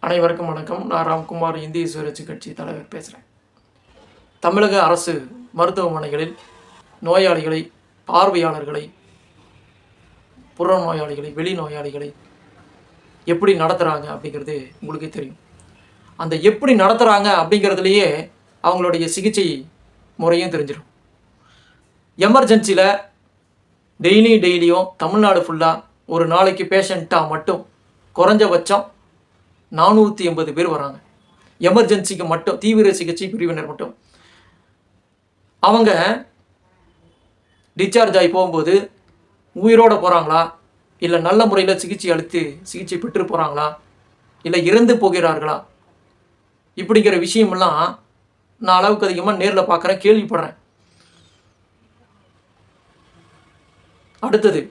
அனைவருக்கும் வணக்கம். நான் ராம்குமார், இந்திய சுயராட்சி கட்சி தலைவர் பேசுகிறேன். தமிழக அரசு மருத்துவமனைகளில் நோயாளிகளை, பார்வையாளர்களை, புற நோயாளிகளை, வெளி நோயாளிகளை எப்படி நடத்துகிறாங்க அப்படிங்கிறது உங்களுக்கே தெரியும். அந்த எப்படி நடத்துகிறாங்க அப்படிங்கிறதுலையே அவங்களுடைய சிகிச்சை முறையும் தெரிஞ்சிடும். எமர்ஜென்சியில் டெய்லியும் தமிழ்நாடு ஃபுல்லாக ஒரு நாளைக்கு பேஷண்ட்டாக மட்டும் குறைஞ்சபட்சம் 480 பேர் வராங்க. எமர்ஜென்சிக்கு மட்டும், தீவிர சிகிச்சை பிரிவினர் மட்டும். அவங்க டிஸ்சார்ஜ் ஆகி போகும்போது உயிரோடு போகிறாங்களா, இல்லை நல்ல முறையில் சிகிச்சை பெற்று போகிறாங்களா, இல்லை இறந்து போகிறார்களா, இப்படிங்கிற விஷயமெல்லாம் நான் அளவுக்கு அதிகமாக நேரில் பார்க்குறேன், கேள்விப்படுறேன். அடுத்தது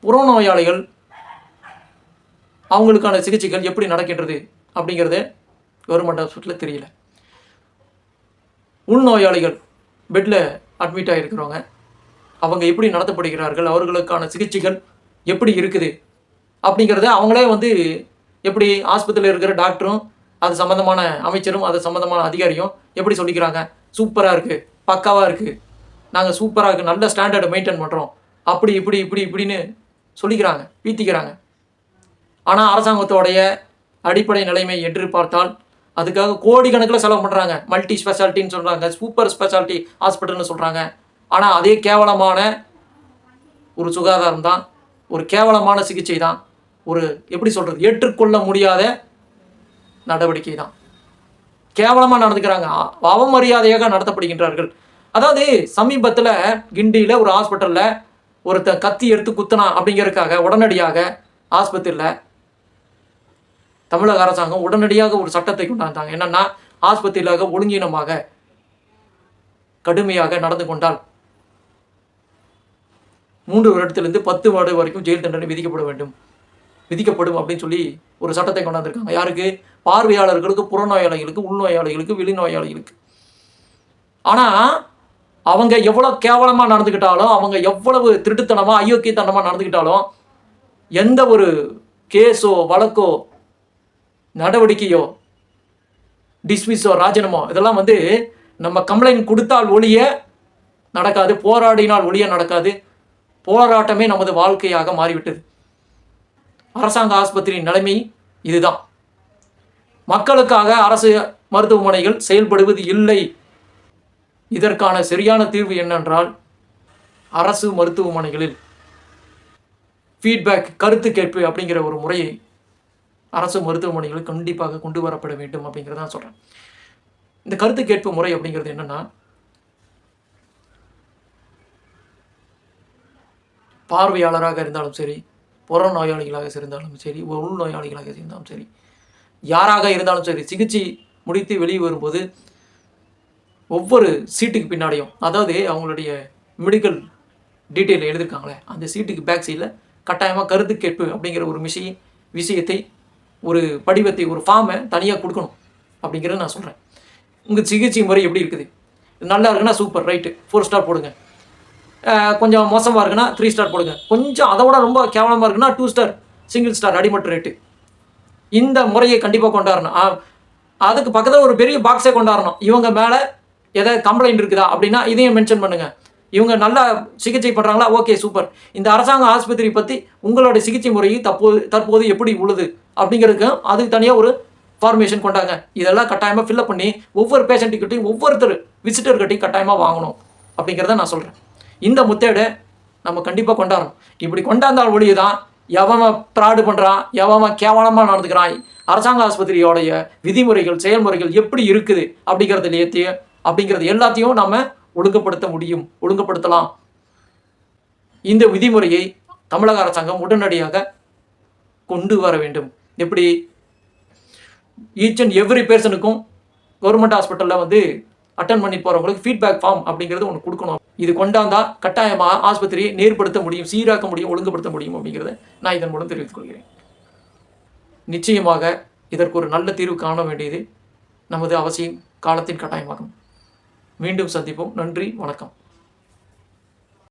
புறநோயாளிகள், அவங்களுக்கான சிகிச்சைகள் எப்படி நடக்கின்றது அப்படிங்கிறது கவர்மெண்ட் ஹாஸ்பிட்டலில் தெரியல. உள்நோயாளிகள், பெட்டில் அட்மிட் ஆகிருக்கிறவங்க, அவங்க எப்படி நடத்தப்படுகிறார்கள், அவர்களுக்கான சிகிச்சைகள் எப்படி இருக்குது அப்படிங்கிறத அவங்களே எப்படி ஆஸ்பத்திரியில் இருக்கிற டாக்டரும் அது சம்மந்தமான அமைச்சரும் அது சம்மந்தமான அதிகாரியும் எப்படி சொல்லிக்கிறாங்க, சூப்பராக இருக்குது, பக்காவாக இருக்குது, நாங்கள் சூப்பராக இருக்குது, நல்ல ஸ்டாண்டர்டை மெயின்டைன் பண்ணுறோம், அப்படி இப்படின்னு சொல்லிக்கிறாங்க, பீத்திக்கிறாங்க. ஆனால் அரசாங்கத்தோடைய அடிப்படை நிலைமை என்று பார்த்தால் அதுக்காக கோடிக்கணக்கில் செலவு பண்ணுறாங்க. மல்டி ஸ்பெஷாலிட்டின்னு சொல்கிறாங்க, சூப்பர் ஸ்பெஷாலிட்டி ஹாஸ்பிட்டல்னு சொல்கிறாங்க. ஆனால் அதே கேவலமான ஒரு சுகாதாரம் தான், ஒரு கேவலமான சிகிச்சை தான், ஒரு எப்படி சொல்கிறது, ஏற்றுக்கொள்ள முடியாத நடவடிக்கை தான். கேவலமாக நடந்துக்கிறாங்க, அவமரியாதையாக நடத்தப்படுகின்றார்கள். அதாவது சமீபத்தில் கிண்டியில் ஒரு ஹாஸ்பிட்டலில் ஒருத்தன் கத்தி எடுத்து குத்துனா அப்படிங்கிறதுக்காக உடனடியாக ஆஸ்பத்திரியில் தமிழக அரசாங்கம் உடனடியாக ஒரு சட்டத்தை கொண்டாந்தாங்க. என்னன்னா, ஆஸ்பத்திரியாக ஒழுங்கீனமாக கடுமையாக நடந்து கொண்டால் 3 வருடத்திலிருந்து 10 வருடம் வரைக்கும் ஜெயில் தண்டனை விதிக்கப்படும் அப்படின்னு சொல்லி ஒரு சட்டத்தை கொண்டாந்துருக்காங்க. யாருக்கு? பார்வையாளர்களுக்கு, புறநோயாளிகளுக்கு, உள்நோயாளிகளுக்கு, வெளிநோயாளிகளுக்கு. ஆனால் அவங்க எவ்வளோ கேவலமாக நடந்துக்கிட்டாலும், அவங்க எவ்வளவு திருட்டுத்தனமாக அயோக்கியத்தனமாக நடந்துக்கிட்டாலும், எந்த ஒரு கேஸோ வழக்கோ நடவடிக்கையோ டிஸ்மிஸோ ராஜினாமா இதெல்லாம் நம்ம கம்ப்ளைண்ட் கொடுத்தால் ஒழிய நடக்காது, போராடினால் ஒழிய நடக்காது. போராட்டமே நமது வாழ்க்கையாக மாறிவிட்டது. அரசாங்க ஆஸ்பத்திரியின் நிலைமை இதுதான். மக்களுக்காக அரசு மருத்துவமனைகள் செயல்படுவது இல்லை. இதற்கான சரியான தீர்வு என்னென்றால், அரசு மருத்துவமனைகளில் ஃபீட்பேக், கருத்து கேட்பு அப்படிங்கிற ஒரு முறையை அரசு மருத்துவமனைகள் கண்டிப்பாக கொண்டு வரப்பட வேண்டும் அப்படிங்கிறதான் சொல்கிறேன். இந்த கருத்து கேட்பு முறை அப்படிங்கிறது என்னென்னா, பார்வையாளராக இருந்தாலும் சரி, புறநோயாளிகளாக இருந்தாலும் சரி, உள்நோயாளிகளாக இருந்தாலும் சரி, யாராக இருந்தாலும் சரி, சிகிச்சை முடித்து வெளியே வரும்போது ஒவ்வொரு சீட்டுக்கு பின்னாடியும், அதாவது அவங்களுடைய மெடிக்கல் டீட்டெயில் எழுதியிருக்காங்களே, அந்த சீட்டுக்கு பேக் சைடில் கட்டாயமாக கருத்து கேட்பு அப்படிங்கிற ஒரு விஷயத்தை, ஒரு படிவத்தை, ஒரு ஃபார்மை தனியாக கொடுக்கணும் அப்படிங்கிறத நான் சொல்கிறேன். உங்கள் சிகிச்சை முறை எப்படி இருக்குது, நல்லா இருக்குன்னா சூப்பர், ரைட்டு, 4 ஸ்டார் போடுங்க. கொஞ்சம் மோசமாக இருக்குன்னா 3 ஸ்டார் போடுங்க. கொஞ்சம் அதை விட ரொம்ப கேவலமாக இருக்குன்னா 2 ஸ்டார், சிங்கிள் ஸ்டார், அடிமட்ட ரேட்டு. இந்த முறையை கண்டிப்பாக கொண்டாடணும். அதுக்கு பக்கத்தில் ஒரு பெரிய பாக்ஸே கொண்டாடணும். இவங்க மேலே எதாவது கம்ப்ளைண்ட் இருக்குதா அப்படின்னா இதையும் மென்ஷன் பண்ணுங்கள். இவங்க நல்லா சிகிச்சை பண்ணுறாங்களா, ஓகே சூப்பர். இந்த அரசாங்க ஆஸ்பத்திரி பற்றி உங்களுடைய சிகிச்சை முறையை தற்போது எப்படி உள்ளது அப்படிங்கிறதுக்கு அதுக்கு தனியாக ஒரு ஃபார்மேஷன் கொண்டாங்க. இதெல்லாம் கட்டாயமாக ஃபில்அப் பண்ணி ஒவ்வொரு பேஷண்ட்டுக்கிட்டையும், ஒவ்வொருத்தர் விசிட்டர்கிட்டையும் கட்டாயமாக வாங்கணும் அப்படிங்கிறத நான் சொல்கிறேன். இந்த முத்தேடை நம்ம கண்டிப்பாக கொண்டாடணும். இப்படி கொண்டாந்தால் ஒழிய தான் எவன் ப்ராடு பண்ணுறான், எவன் கேவலமாக நடந்துக்கிறான், அரசாங்க ஆஸ்பத்திரியோடைய விதிமுறைகள், செயல்முறைகள் எப்படி இருக்குது அப்படிங்கிறது எல்லாத்தையும் நம்ம ஒழுங்குபடுத்தலாம். இந்த விதிமுறையை தமிழக அரசாங்கம் உடனடியாக கொண்டு வர வேண்டும். எப்படி ஈச் அண்ட் எவ்ரி பேர்சனுக்கும் கவர்மெண்ட் ஹாஸ்பிட்டலில் அட்டன் பண்ணி போகிறவங்களுக்கு ஃபீட்பேக் ஃபார்ம் அப்படிங்கிறது ஒன்று கொடுக்கணும். இது கொண்டாந்தால் கட்டாயமாக ஆஸ்பத்திரியை நேர்படுத்த முடியும், சீராக்க முடியும், ஒழுங்குபடுத்த முடியும் அப்படிங்கிறத நான் இதன் மூலம் தெரிவித்துக் கொள்கிறேன். நிச்சயமாக இதற்கு ஒரு நல்ல தீர்வு காண வேண்டியது நமது அவசியம், காலத்தின் கட்டாயமாகும். மீண்டும் சந்திப்போம். நன்றி, வணக்கம்.